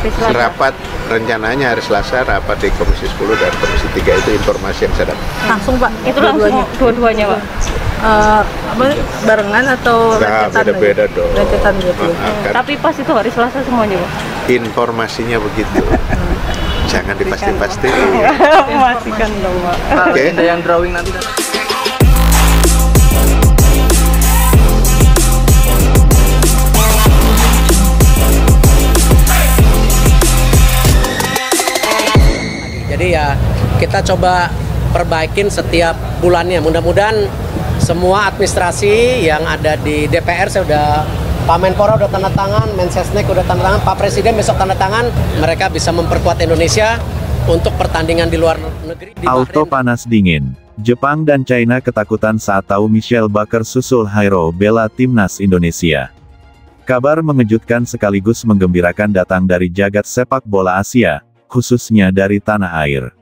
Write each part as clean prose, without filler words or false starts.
hari Selasa. Rapat rencananya hari Selasa, rapat di Komisi 10 dan Komisi 3 itu informasi yang saya dapat. Langsung Pak? Itu langsung dua-duanya Pak? Barengan atau Nah, beda-beda dong. rencetan gitu. Tapi pas itu hari Selasa semuanya Pak? Informasinya begitu. Jangan dipasti-pastiin. Memastikan dong Pak. Oke. Ada yang drawing nanti kan? Jadi ya kita coba perbaikin setiap bulannya. Mudah-mudahan semua administrasi yang ada di DPR, saya udah Pak Menpora udah tanda tangan, Mensesnek udah tanda tangan, Pak Presiden besok tanda tangan, mereka bisa memperkuat Indonesia untuk pertandingan di luar negeri. Di Auto panas dingin. Jepang dan China ketakutan saat tahu Michelle Baker susul Hairo bela timnas Indonesia. Kabar mengejutkan sekaligus menggembirakan datang dari jagat sepak bola Asia, khususnya dari tanah air.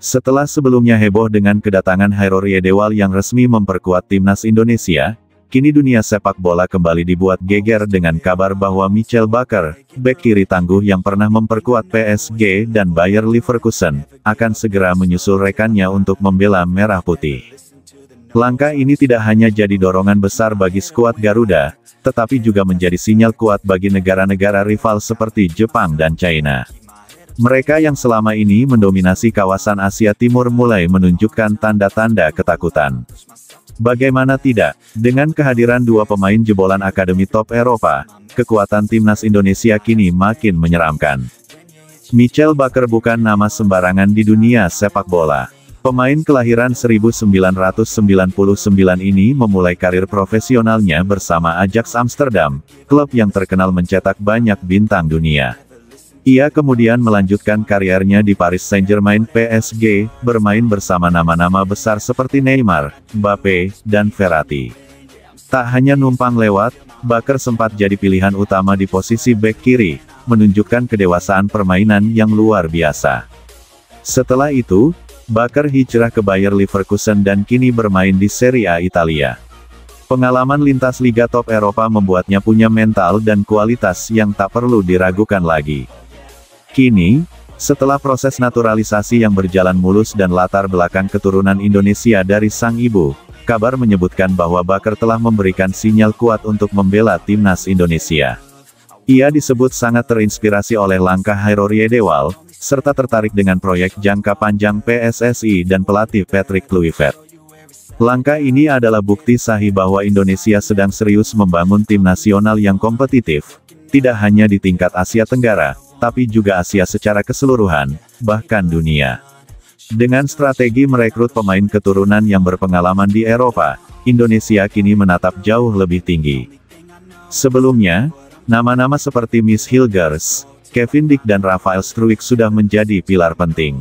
Setelah sebelumnya heboh dengan kedatangan Hairo Riedewal yang resmi memperkuat timnas Indonesia, kini dunia sepak bola kembali dibuat geger dengan kabar bahwa Michelle Baker, bek kiri tangguh yang pernah memperkuat PSG dan Bayer Leverkusen, akan segera menyusul rekannya untuk membela Merah Putih. Langkah ini tidak hanya jadi dorongan besar bagi skuad Garuda, tetapi juga menjadi sinyal kuat bagi negara-negara rival seperti Jepang dan China. Mereka yang selama ini mendominasi kawasan Asia Timur mulai menunjukkan tanda-tanda ketakutan. Bagaimana tidak, dengan kehadiran dua pemain jebolan Akademi Top Eropa, kekuatan timnas Indonesia kini makin menyeramkan. Michelle Baker bukan nama sembarangan di dunia sepak bola. Pemain kelahiran 1999 ini memulai karir profesionalnya bersama Ajax Amsterdam, klub yang terkenal mencetak banyak bintang dunia. Ia kemudian melanjutkan kariernya di Paris Saint-Germain PSG, bermain bersama nama-nama besar seperti Neymar, Mbappe, dan Verratti. Tak hanya numpang lewat, Baker sempat jadi pilihan utama di posisi bek kiri, menunjukkan kedewasaan permainan yang luar biasa. Setelah itu, Baker hijrah ke Bayer Leverkusen dan kini bermain di Serie A Italia. Pengalaman lintas liga top Eropa membuatnya punya mental dan kualitas yang tak perlu diragukan lagi. Kini, setelah proses naturalisasi yang berjalan mulus dan latar belakang keturunan Indonesia dari sang ibu, kabar menyebutkan bahwa Baker telah memberikan sinyal kuat untuk membela timnas Indonesia. Ia disebut sangat terinspirasi oleh langkah Hairo Riedewal, serta tertarik dengan proyek jangka panjang PSSI dan pelatih Patrick Kluivert. Langkah ini adalah bukti sahih bahwa Indonesia sedang serius membangun tim nasional yang kompetitif, tidak hanya di tingkat Asia Tenggara, tapi juga Asia secara keseluruhan, bahkan dunia. Dengan strategi merekrut pemain keturunan yang berpengalaman di Eropa, Indonesia kini menatap jauh lebih tinggi. Sebelumnya, nama-nama seperti Miss Hilgers, Kevin Dick dan Rafael Struijk sudah menjadi pilar penting.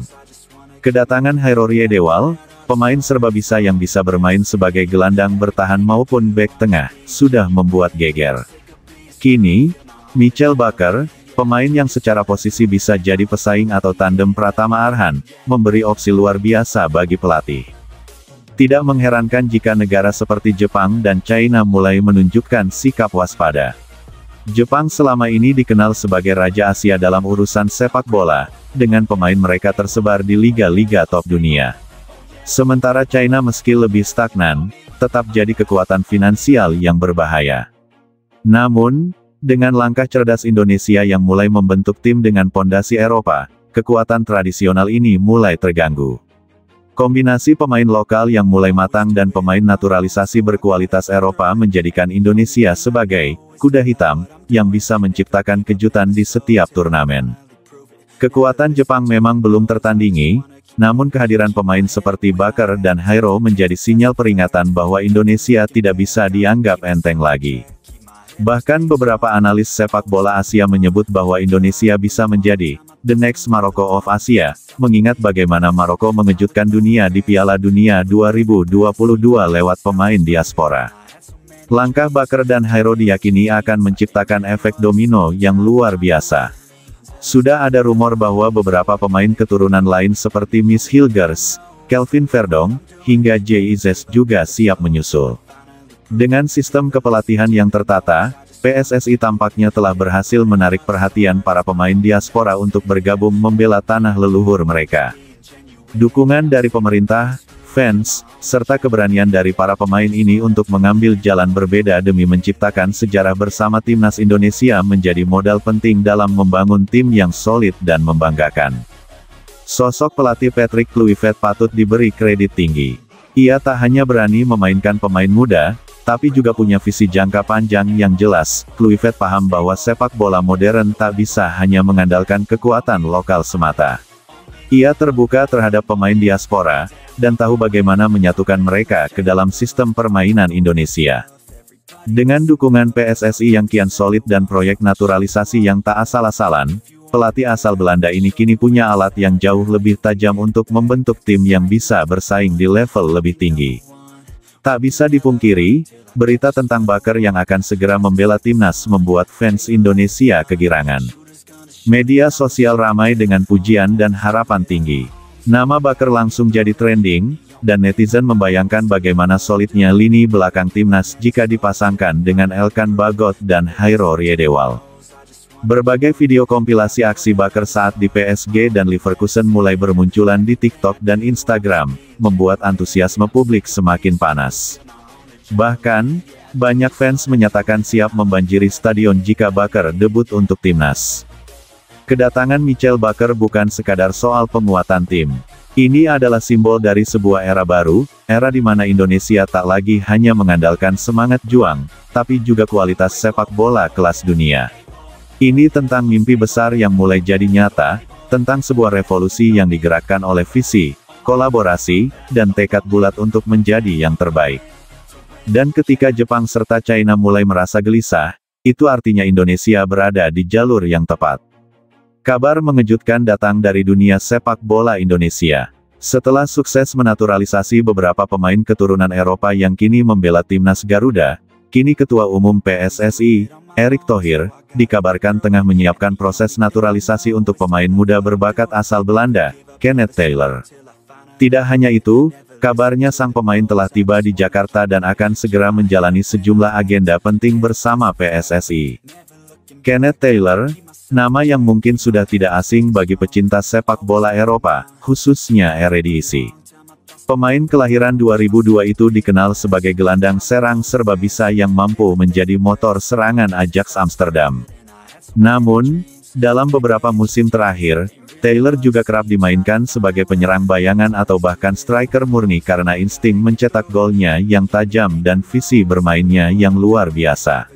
Kedatangan Hairo Riedewal, pemain serba bisa yang bisa bermain sebagai gelandang bertahan maupun bek tengah, sudah membuat geger. Kini, Michelle Baker, pemain yang secara posisi bisa jadi pesaing atau tandem Pratama Arhan, memberi opsi luar biasa bagi pelatih. Tidak mengherankan jika negara seperti Jepang dan China mulai menunjukkan sikap waspada. Jepang selama ini dikenal sebagai Raja Asia dalam urusan sepak bola, dengan pemain mereka tersebar di liga-liga top dunia. Sementara China meski lebih stagnan, tetap jadi kekuatan finansial yang berbahaya. Namun, dengan langkah cerdas Indonesia yang mulai membentuk tim dengan pondasi Eropa, kekuatan tradisional ini mulai terganggu. Kombinasi pemain lokal yang mulai matang dan pemain naturalisasi berkualitas Eropa menjadikan Indonesia sebagai kuda hitam yang bisa menciptakan kejutan di setiap turnamen. Kekuatan Jepang memang belum tertandingi, namun kehadiran pemain seperti Baker dan Hairo menjadi sinyal peringatan bahwa Indonesia tidak bisa dianggap enteng lagi. Bahkan beberapa analis sepak bola Asia menyebut bahwa Indonesia bisa menjadi the next Morocco of Asia, mengingat bagaimana Maroko mengejutkan dunia di Piala Dunia 2022 lewat pemain diaspora. Langkah Baker dan Hairo diyakini akan menciptakan efek domino yang luar biasa. Sudah ada rumor bahwa beberapa pemain keturunan lain seperti Miss Hilgers, Kelvin Verdong, hingga JIZ juga siap menyusul. Dengan sistem kepelatihan yang tertata, PSSI tampaknya telah berhasil menarik perhatian para pemain diaspora untuk bergabung membela tanah leluhur mereka. Dukungan dari pemerintah, fans, serta keberanian dari para pemain ini untuk mengambil jalan berbeda demi menciptakan sejarah bersama timnas Indonesia menjadi modal penting dalam membangun tim yang solid dan membanggakan. Sosok pelatih Patrick Kluivert patut diberi kredit tinggi. Ia tak hanya berani memainkan pemain muda, tapi juga punya visi jangka panjang yang jelas. Kluivert paham bahwa sepak bola modern tak bisa hanya mengandalkan kekuatan lokal semata. Ia terbuka terhadap pemain diaspora, dan tahu bagaimana menyatukan mereka ke dalam sistem permainan Indonesia. Dengan dukungan PSSI yang kian solid dan proyek naturalisasi yang tak asal-asalan, pelatih asal Belanda ini kini punya alat yang jauh lebih tajam untuk membentuk tim yang bisa bersaing di level lebih tinggi. Tak bisa dipungkiri, berita tentang Baker yang akan segera membela timnas membuat fans Indonesia kegirangan. Media sosial ramai dengan pujian dan harapan tinggi. Nama Baker langsung jadi trending, dan netizen membayangkan bagaimana solidnya lini belakang timnas jika dipasangkan dengan Elkan Bagot dan Hairo Riedewal. Berbagai video kompilasi aksi Baker saat di PSG dan Leverkusen mulai bermunculan di TikTok dan Instagram, membuat antusiasme publik semakin panas. Bahkan, banyak fans menyatakan siap membanjiri stadion jika Baker debut untuk timnas. Kedatangan Michael Baker bukan sekadar soal penguatan tim. Ini adalah simbol dari sebuah era baru, era di mana Indonesia tak lagi hanya mengandalkan semangat juang, tapi juga kualitas sepak bola kelas dunia. Ini tentang mimpi besar yang mulai jadi nyata, tentang sebuah revolusi yang digerakkan oleh visi, kolaborasi, dan tekad bulat untuk menjadi yang terbaik. Dan ketika Jepang serta China mulai merasa gelisah, itu artinya Indonesia berada di jalur yang tepat. Kabar mengejutkan datang dari dunia sepak bola Indonesia. Setelah sukses menaturalisasi beberapa pemain keturunan Eropa yang kini membela timnas Garuda, kini Ketua Umum PSSI, Erick Thohir, dikabarkan tengah menyiapkan proses naturalisasi untuk pemain muda berbakat asal Belanda, Kenneth Taylor. Tidak hanya itu, kabarnya sang pemain telah tiba di Jakarta dan akan segera menjalani sejumlah agenda penting bersama PSSI. Kenneth Taylor, nama yang mungkin sudah tidak asing bagi pecinta sepak bola Eropa, khususnya Eredivisie. Pemain kelahiran 2002 itu dikenal sebagai gelandang serang serba bisa yang mampu menjadi motor serangan Ajax Amsterdam. Namun, dalam beberapa musim terakhir, Taylor juga kerap dimainkan sebagai penyerang bayangan atau bahkan striker murni karena insting mencetak golnya yang tajam dan visi bermainnya yang luar biasa.